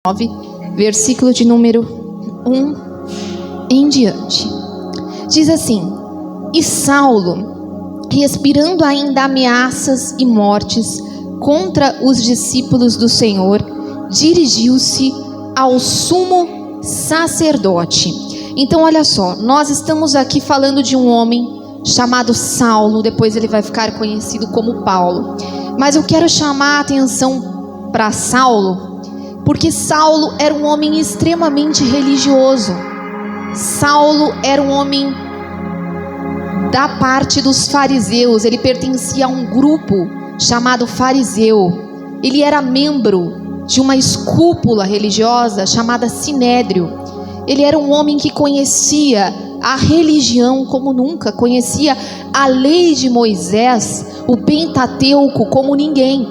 9, versículo de número 1 em diante. Diz assim: E Saulo, respirando ainda ameaças e mortes contra os discípulos do Senhor, dirigiu-se ao sumo sacerdote. Então olha só, nós estamos aqui falando de um homem chamado Saulo, depois ele vai ficar conhecido como Paulo. Mas eu quero chamar a atenção para Saulo, porque Saulo era um homem extremamente religioso. Saulo era um homem da parte dos fariseus, ele pertencia a um grupo chamado fariseu. Ele era membro de uma escúpula religiosa chamada Sinédrio. Ele era um homem que conhecia a religião como nunca, conhecia a lei de Moisés, o Pentateuco, como ninguém.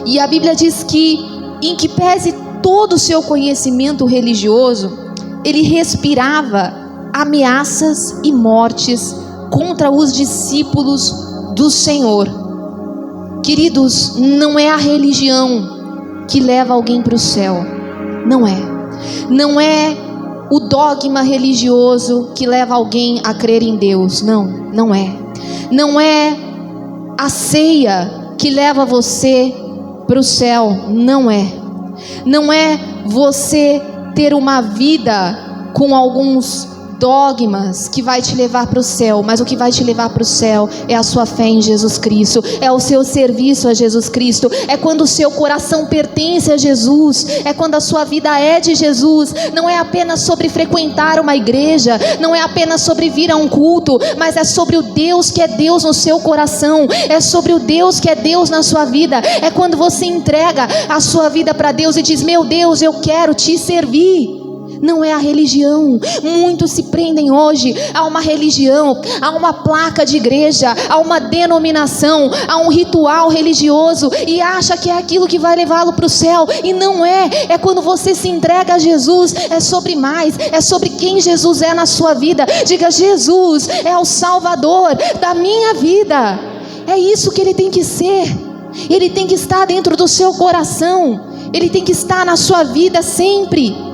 E a Bíblia diz que, em que pese todo o seu conhecimento religioso, ele respirava ameaças e mortes contra os discípulos do Senhor. Queridos, não é a religião que leva alguém para o céu. Não é. Não é o dogma religioso que leva alguém a crer em Deus. Não, não é. Não é a ceia que leva você para o céu. Não é. Não é você ter uma vida com alguns dogmas que vai te levar para o céu, mas o que vai te levar para o céu é a sua fé em Jesus Cristo, é o seu serviço a Jesus Cristo, é quando o seu coração pertence a Jesus, é quando a sua vida é de Jesus. Não é apenas sobre frequentar uma igreja, não é apenas sobre vir a um culto, mas é sobre o Deus que é Deus no seu coração, é sobre o Deus que é Deus na sua vida. É quando você entrega a sua vida para Deus e diz: meu Deus, eu quero te servir. Não é a religião. Muitos se prendem hoje a uma religião, a uma placa de igreja, a uma denominação, a um ritual religioso, e acha que é aquilo que vai levá-lo para o céu. E não é. É quando você se entrega a Jesus. É sobre mais. É sobre quem Jesus é na sua vida. Diga: Jesus é o Salvador da minha vida. É isso que Ele tem que ser. Ele tem que estar dentro do seu coração. Ele tem que estar na sua vida sempre.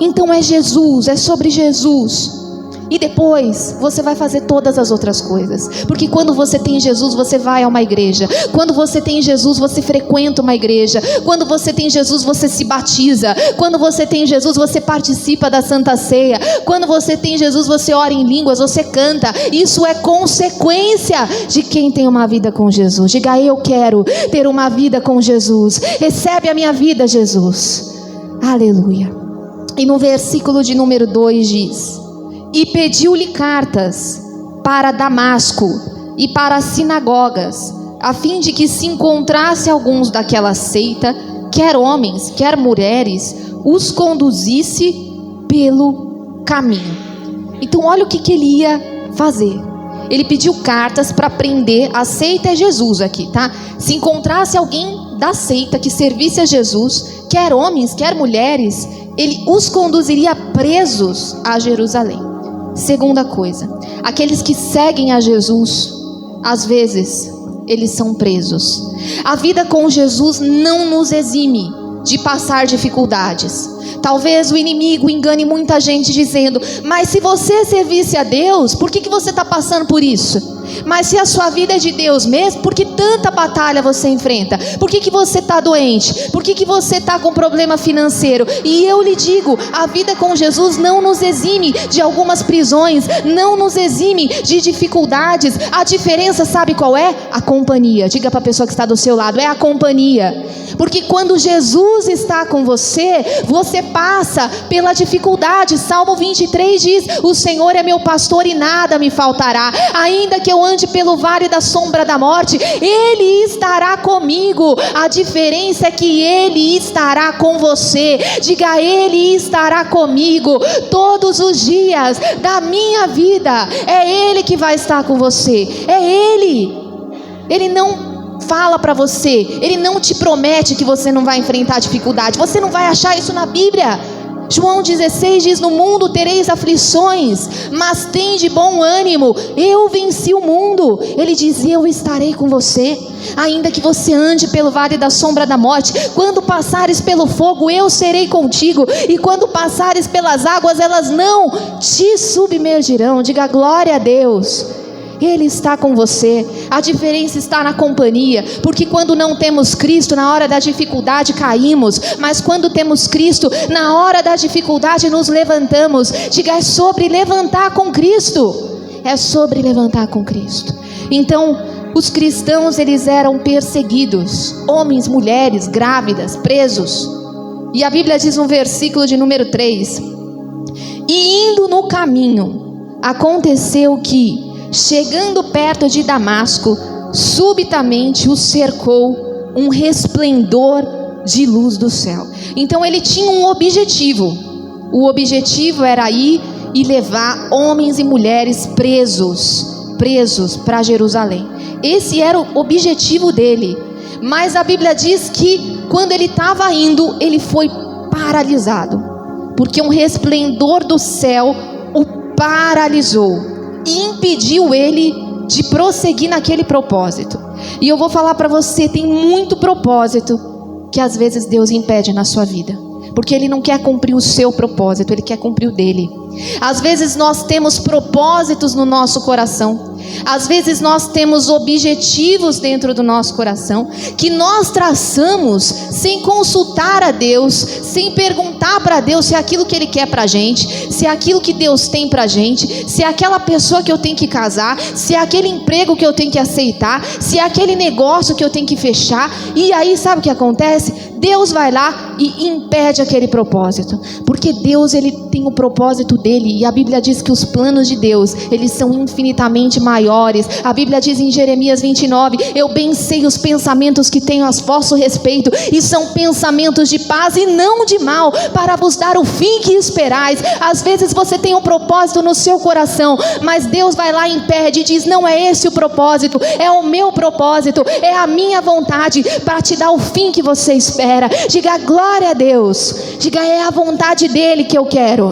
Então é Jesus, é sobre Jesus. E depois você vai fazer todas as outras coisas. Porque quando você tem Jesus, você vai a uma igreja. Quando você tem Jesus, você frequenta uma igreja. Quando você tem Jesus, você se batiza. Quando você tem Jesus, você participa da Santa Ceia. Quando você tem Jesus, você ora em línguas, você canta. Isso é consequência de quem tem uma vida com Jesus. Diga: eu quero ter uma vida com Jesus. Recebe a minha vida, Jesus. Aleluia. E no versículo de número 2 diz: E pediu-lhe cartas para Damasco e para as sinagogas, a fim de que se encontrasse alguns daquela seita, quer homens, quer mulheres, os conduzisse pelo caminho. Então olha o que ele ia fazer. Ele pediu cartas para prender. A seita é Jesus aqui, tá? Se encontrasse alguém da seita que servisse a Jesus, quer homens, quer mulheres, ele os conduziria presos a Jerusalém. Segunda coisa, aqueles que seguem a Jesus, às vezes, eles são presos. A vida com Jesus não nos exime de passar dificuldades. Talvez o inimigo engane muita gente dizendo: mas se você servisse a Deus, por que você está passando por isso? Mas se a sua vida é de Deus mesmo, por que tanta batalha você enfrenta? Por que você está doente? Por que você está com problema financeiro? E eu lhe digo, a vida com Jesus não nos exime de algumas prisões, não nos exime de dificuldades. A diferença, sabe qual é? A companhia. Diga para a pessoa que está do seu lado: é a companhia. Porque quando Jesus está com você, você passa pela dificuldade. Salmo 23 diz: o Senhor é meu pastor e nada me faltará. Ainda que eu ande pelo vale da sombra da morte, Ele estará comigo. A diferença é que Ele estará com você. Diga: Ele estará comigo todos os dias da minha vida. É Ele que vai estar com você. É Ele. Ele não fala para você, Ele não te promete que você não vai enfrentar dificuldade. Você não vai achar isso na Bíblia. João 16 diz: no mundo tereis aflições, mas tende bom ânimo, eu venci o mundo. Ele diz: eu estarei com você, ainda que você ande pelo vale da sombra da morte, quando passares pelo fogo, eu serei contigo, e quando passares pelas águas, elas não te submergirão. Diga glória a Deus. Ele está com você. A diferença está na companhia, porque quando não temos Cristo, na hora da dificuldade caímos, mas quando temos Cristo, na hora da dificuldade nos levantamos. Diga: é sobre levantar com Cristo. É sobre levantar com Cristo. Então, os cristãos, eles eram perseguidos, homens, mulheres, grávidas, presos. E a Bíblia diz no versículo de número 3: e indo no caminho, aconteceu que, chegando perto de Damasco, subitamente o cercou um resplendor de luz do céu. Então ele tinha um objetivo. O objetivo era ir e levar homens e mulheres presos para Jerusalém. Esse era o objetivo dele. Mas a Bíblia diz que quando ele estava indo, ele foi paralisado, porque um resplendor do céu o paralisou e impediu ele de prosseguir naquele propósito. E eu vou falar para você, tem muito propósito que às vezes Deus impede na sua vida, porque Ele não quer cumprir o seu propósito, Ele quer cumprir o dele. Às vezes nós temos propósitos no nosso coração, às vezes nós temos objetivos dentro do nosso coração, que nós traçamos sem consultar a Deus, sem perguntar para Deus se é aquilo que Ele quer para a gente, se é aquilo que Deus tem para a gente, se é aquela pessoa que eu tenho que casar, se é aquele emprego que eu tenho que aceitar, se é aquele negócio que eu tenho que fechar. E aí sabe o que acontece? Deus vai lá e impede aquele propósito, porque Deus, Ele tem o propósito dele, e a Bíblia diz que os planos de Deus, eles são infinitamente maiores. A Bíblia diz em Jeremias 29, eu bem sei os pensamentos que tenho a vosso respeito, e são pensamentos de paz e não de mal, para vos dar o fim que esperais. Às vezes você tem um propósito no seu coração, mas Deus vai lá e impede e diz: não é esse o propósito, é o meu propósito, é a minha vontade, para te dar o fim que você espera. Diga glória a Deus. Diga: é a vontade dele que eu quero.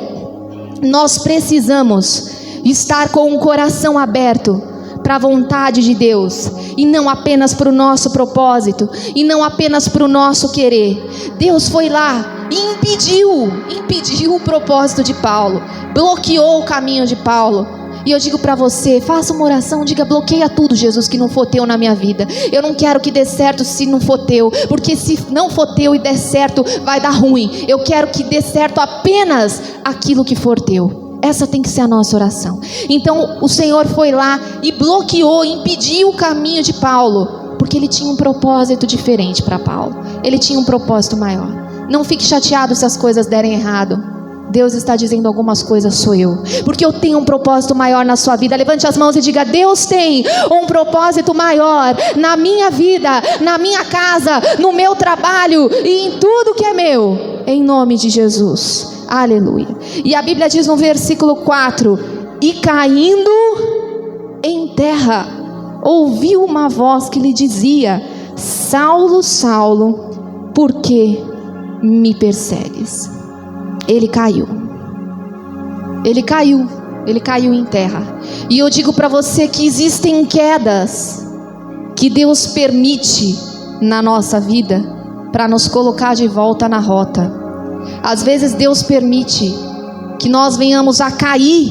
Nós precisamos estar com o coração aberto para a vontade de Deus, e não apenas para o nosso propósito, e não apenas para o nosso querer. Deus foi lá e impediu o propósito de Paulo, bloqueou o caminho de Paulo. E eu digo para você, faça uma oração, diga: bloqueia tudo, Jesus, que não for teu na minha vida. Eu não quero que dê certo se não for teu, porque se não for teu e der certo, vai dar ruim. Eu quero que dê certo apenas aquilo que for teu. Essa tem que ser a nossa oração. Então o Senhor foi lá e bloqueou, impediu o caminho de Paulo, porque ele tinha um propósito diferente para Paulo. Ele tinha um propósito maior. Não fique chateado se as coisas derem errado. Deus está dizendo: algumas coisas sou eu, porque eu tenho um propósito maior na sua vida. Levante as mãos e diga: Deus tem um propósito maior na minha vida, na minha casa, no meu trabalho e em tudo que é meu, em nome de Jesus, aleluia. E a Bíblia diz no versículo 4: e caindo em terra, ouviu uma voz que lhe dizia: Saulo, Saulo, por que me persegues? Ele caiu em terra. E eu digo para você que existem quedas que Deus permite na nossa vida para nos colocar de volta na rota. Às vezes Deus permite que nós venhamos a cair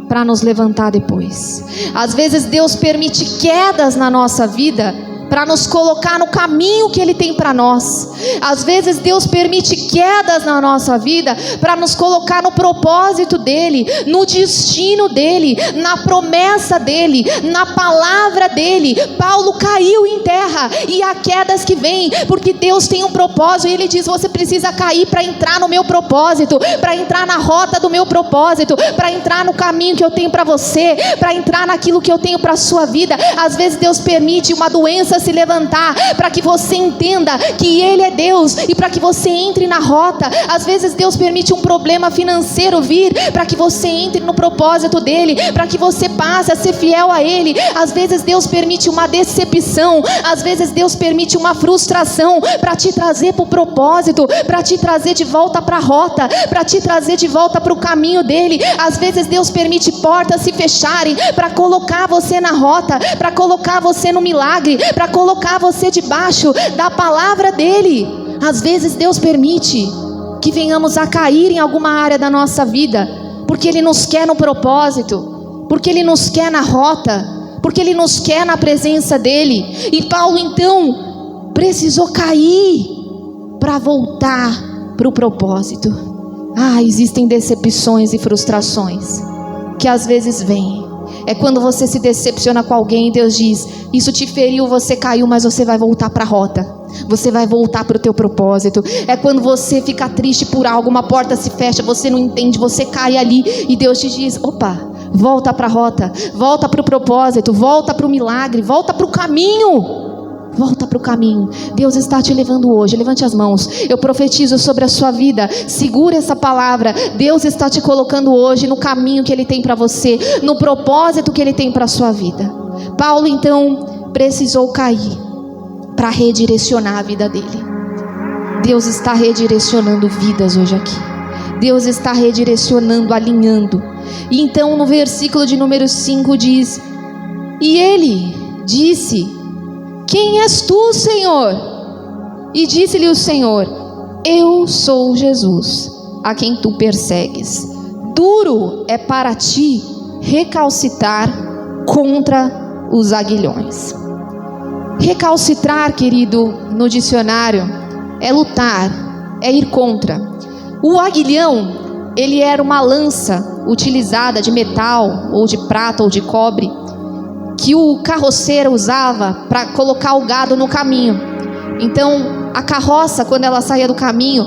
para nos levantar depois. Às vezes Deus permite quedas na nossa vida para nos colocar no caminho que Ele tem para nós. Às vezes Deus permite quedas na nossa vida para nos colocar no propósito dEle, no destino dEle, na promessa dEle, na palavra dEle. Paulo caiu em terra, e há quedas que vêm, porque Deus tem um propósito, e Ele diz: você precisa cair para entrar no meu propósito, para entrar na rota do meu propósito, para entrar no caminho que eu tenho para você, para entrar naquilo que eu tenho para a sua vida. Às vezes Deus permite uma doença se levantar para que você entenda que Ele é Deus e para que você entre na rota. Às vezes Deus permite um problema financeiro vir para que você entre no propósito dEle, para que você passe a ser fiel a Ele. Às vezes Deus permite uma decepção, às vezes Deus permite uma frustração para te trazer para o propósito, para te trazer de volta para a rota, para te trazer de volta para o caminho dEle. Às vezes Deus permite portas se fecharem para colocar você na rota, para colocar você no milagre, para colocar você debaixo da palavra dEle. Às vezes Deus permite que venhamos a cair em alguma área da nossa vida, porque Ele nos quer no propósito, porque Ele nos quer na rota, porque Ele nos quer na presença dEle. E Paulo então precisou cair para voltar para o propósito. Existem decepções e frustrações que às vezes vêm. É quando você se decepciona com alguém e Deus diz: isso te feriu, você caiu, mas você vai voltar para a rota, você vai voltar para o teu propósito. É quando você fica triste por algo, uma porta se fecha, você não entende, você cai ali e Deus te diz: opa, volta para a rota, volta para o propósito, volta para o milagre, volta para o caminho. Volta para o caminho. Deus está te levando hoje. Levante as mãos. Eu profetizo sobre a sua vida. Segura essa palavra. Deus está te colocando hoje no caminho que Ele tem para você, no propósito que Ele tem para a sua vida. Paulo então precisou cair para redirecionar a vida dele. Deus está redirecionando vidas hoje aqui. Deus está redirecionando, alinhando. E então no versículo de número 5 diz: e ele disse: quem és tu, Senhor? E disse-lhe o Senhor: eu sou Jesus, a quem tu persegues. Duro é para ti recalcitrar contra os aguilhões. Recalcitrar, querido, no dicionário, é lutar, é ir contra. O aguilhão, ele era uma lança utilizada de metal, ou de prata, ou de cobre, que o carroceiro usava para colocar o gado no caminho. Então a carroça, quando ela saía do caminho,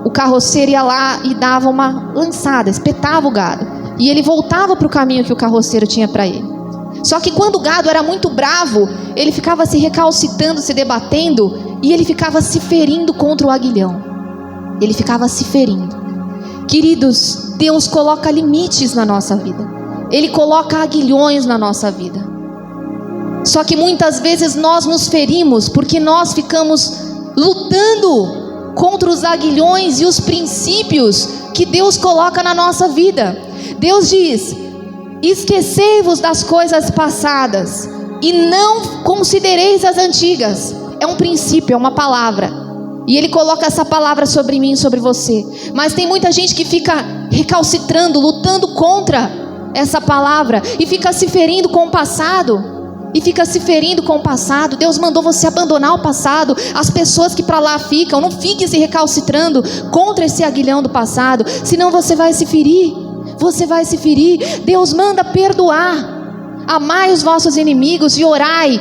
o carroceiro ia lá e dava uma lançada, espetava o gado, e ele voltava para o caminho que o carroceiro tinha para ele. Só que quando o gado era muito bravo, ele ficava se recalcitando, se debatendo, e ele ficava se ferindo contra o aguilhão. Ele ficava se ferindo. Queridos, Deus coloca limites na nossa vida. Ele coloca aguilhões na nossa vida. Só que muitas vezes nós nos ferimos porque nós ficamos lutando contra os aguilhões e os princípios que Deus coloca na nossa vida. Deus diz: esquecei-vos das coisas passadas e não considereis as antigas. É um princípio, é uma palavra. E Ele coloca essa palavra sobre mim e sobre você. Mas tem muita gente que fica recalcitrando, lutando contra essa palavra, e fica se ferindo com o passado. E fica se ferindo com o passado. Deus mandou você abandonar o passado. As pessoas que para lá ficam, não fique se recalcitrando contra esse aguilhão do passado, senão você vai se ferir. Você vai se ferir. Deus manda perdoar. Amai os vossos inimigos e orai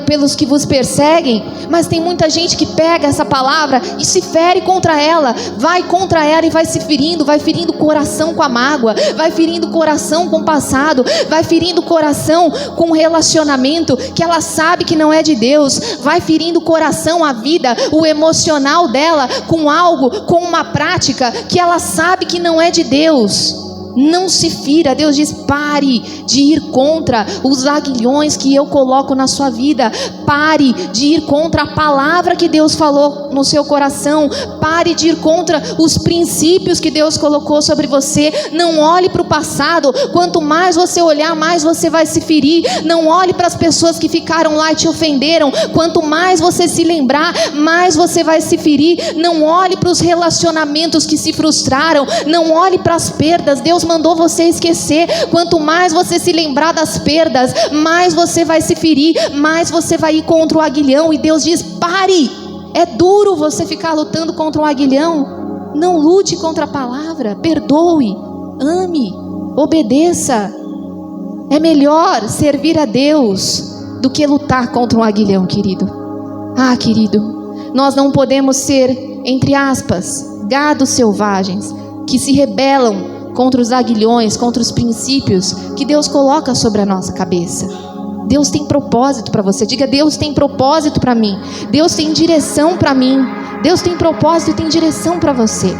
pelos que vos perseguem. Mas tem muita gente que pega essa palavra e se fere contra ela, vai contra ela e vai se ferindo, vai ferindo o coração com a mágoa, vai ferindo o coração com o passado, vai ferindo o coração com o relacionamento que ela sabe que não é de Deus, vai ferindo o coração, a vida, o emocional dela com algo, com uma prática que ela sabe que não é de Deus. Não se fira. Deus diz: pare de ir contra os aguilhões que eu coloco na sua vida. Pare de ir contra a palavra que Deus falou no seu coração. Pare de ir contra os princípios que Deus colocou sobre você. Não olhe para o passado. Quanto mais você olhar, mais você vai se ferir. Não olhe para as pessoas que ficaram lá e te ofenderam. Quanto mais você se lembrar, mais você vai se ferir. Não olhe para os relacionamentos que se frustraram. Não olhe para as perdas. Deus mandou você esquecer. Quanto mais você se lembrar das perdas, mais você vai se ferir, mais você vai ir contra o aguilhão. E Deus diz: pare. É duro você ficar lutando contra um aguilhão. Não lute contra a palavra. Perdoe, ame, obedeça. É melhor servir a Deus do que lutar contra um aguilhão, querido. Querido, nós não podemos ser, entre aspas, gados selvagens que se rebelam contra os aguilhões, contra os princípios que Deus coloca sobre a nossa cabeça. Deus tem propósito para você. Diga: Deus tem propósito para mim. Deus tem direção para mim. Deus tem propósito e tem direção para você.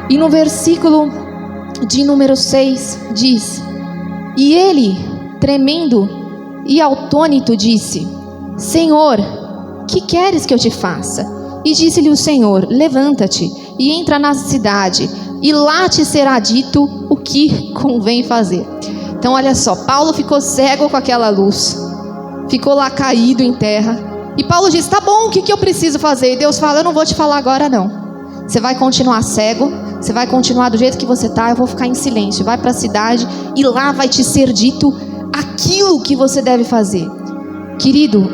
E no versículo de número 6 diz: e ele, tremendo e atônito, disse: Senhor, que queres que eu te faça? E disse-lhe o Senhor: levanta-te e entra na cidade, e lá te será dito o que convém fazer. Então olha só, Paulo ficou cego com aquela luz, ficou lá caído em terra, e Paulo disse: tá bom, o que eu preciso fazer? E Deus fala: eu não vou te falar agora não, você vai continuar cego, você vai continuar do jeito que você está, eu vou ficar em silêncio. Vai para a cidade e lá vai te ser dito aquilo que você deve fazer. Querido,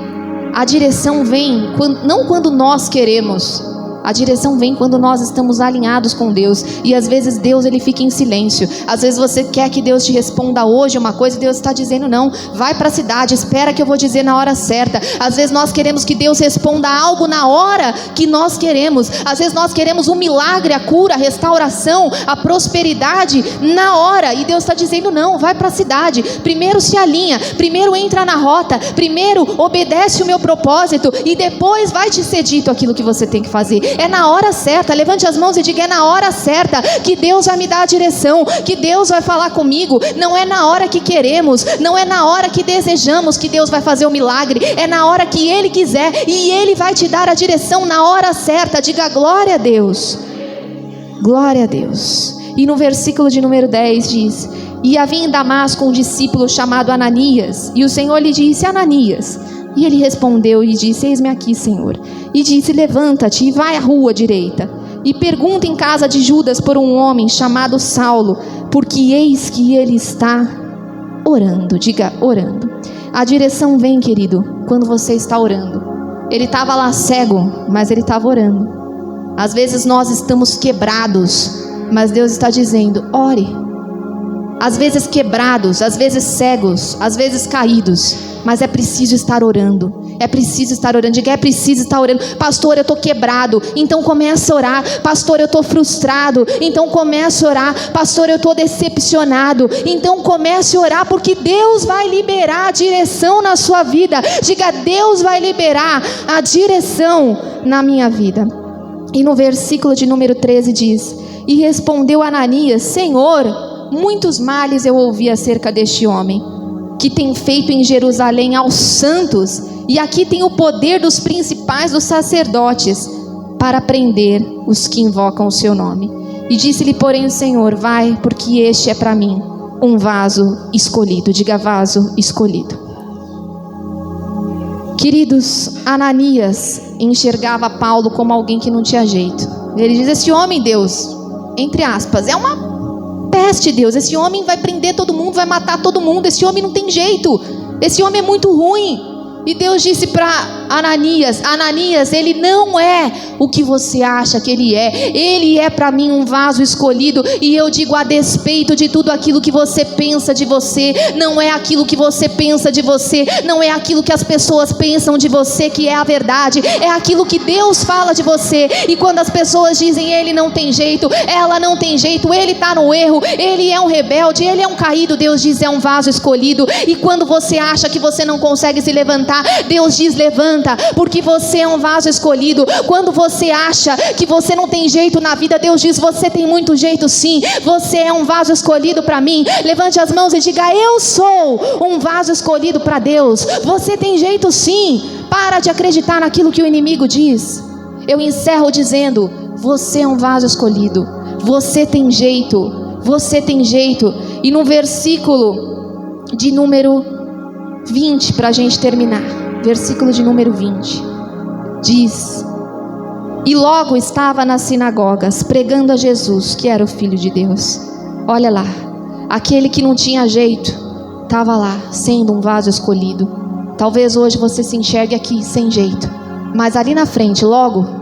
a direção vem não quando nós queremos. A direção vem quando nós estamos alinhados com Deus. E às vezes Deus, ele fica em silêncio. Às vezes você quer que Deus te responda hoje uma coisa e Deus está dizendo: não, vai para a cidade, espera que eu vou dizer na hora certa. Às vezes nós queremos que Deus responda algo na hora que nós queremos. Às vezes nós queremos um milagre, a cura, a restauração, a prosperidade na hora. E Deus está dizendo: não, vai para a cidade. Primeiro se alinha, primeiro entra na rota, primeiro obedece o meu propósito e depois vai te ser dito aquilo que você tem que fazer. É na hora certa. Levante as mãos e diga: é na hora certa que Deus vai me dar a direção, que Deus vai falar comigo. Não é na hora que queremos, não é na hora que desejamos que Deus vai fazer o milagre. É na hora que Ele quiser, e Ele vai te dar a direção na hora certa. Diga: glória a Deus, glória a Deus. E no versículo de número 10 diz: e havia em Damasco um discípulo chamado Ananias, e o Senhor lhe disse: Ananias. E ele respondeu e disse: eis-me aqui, Senhor. E disse: levanta-te e vai à rua direita, e pergunta em casa de Judas por um homem chamado Saulo, porque eis que ele está orando. Diga: orando. A direção vem, querido, quando você está orando. Ele estava lá cego, mas ele estava orando. Às vezes nós estamos quebrados, mas Deus está dizendo: ore. Às vezes quebrados, às vezes cegos, às vezes caídos, mas é preciso estar orando. É preciso estar orando. Diga: é preciso estar orando. Pastor, eu estou quebrado, então comece a orar. Pastor, eu estou frustrado, então comece a orar. Pastor, eu estou decepcionado, então comece a orar, porque Deus vai liberar a direção na sua vida. Diga: Deus vai liberar a direção na minha vida. E no versículo de número 13 diz: e respondeu Ananias: Senhor, muitos males eu ouvi acerca deste homem, que tem feito em Jerusalém aos santos, e aqui tem o poder dos principais dos sacerdotes, para prender os que invocam o seu nome. E disse-lhe, porém, o Senhor: vai, porque este é para mim um vaso escolhido. Diga: vaso escolhido. Queridos, Ananias enxergava Paulo como alguém que não tinha jeito. Ele diz: esse homem, Deus, entre aspas, é uma peste, Deus. Esse homem vai prender todo mundo, vai matar todo mundo. Esse homem não tem jeito. Esse homem é muito ruim. E Deus disse para Ananias: Ananias, ele não é o que você acha que ele é. Ele é para mim um vaso escolhido. E eu digo, a despeito de tudo aquilo que você pensa de você, não é aquilo que você pensa de você, não é aquilo que as pessoas pensam de você que é a verdade, é aquilo que Deus fala de você. E quando as pessoas dizem: ele não tem jeito, ela não tem jeito, ele está no erro, ele é um rebelde, ele é um caído, Deus diz: é um vaso escolhido. E quando você acha que você não consegue se levantar, Deus diz: levanta, porque você é um vaso escolhido. Quando você acha que você não tem jeito na vida, Deus diz: você tem muito jeito sim, você é um vaso escolhido para mim. Levante as mãos e diga: eu sou um vaso escolhido para Deus. Você tem jeito sim. Para de acreditar naquilo que o inimigo diz. Eu encerro dizendo: você é um vaso escolhido, você tem jeito, você tem jeito. E no versículo de número 20, para a gente terminar, versículo de número 20, diz: e logo estava nas sinagogas pregando a Jesus, que era o Filho de Deus. Olha lá, aquele que não tinha jeito estava lá sendo um vaso escolhido. Talvez hoje você se enxergue aqui sem jeito, mas ali na frente, logo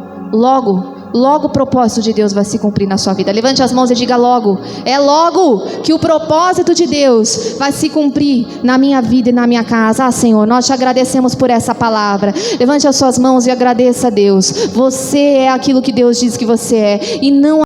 o propósito de Deus vai se cumprir na sua vida. Levante as mãos e diga: logo. É logo que o propósito de Deus vai se cumprir na minha vida e na minha casa. Ah, Senhor, nós te agradecemos por essa palavra. Levante as suas mãos e agradeça a Deus. Você é aquilo que Deus diz que você é, e não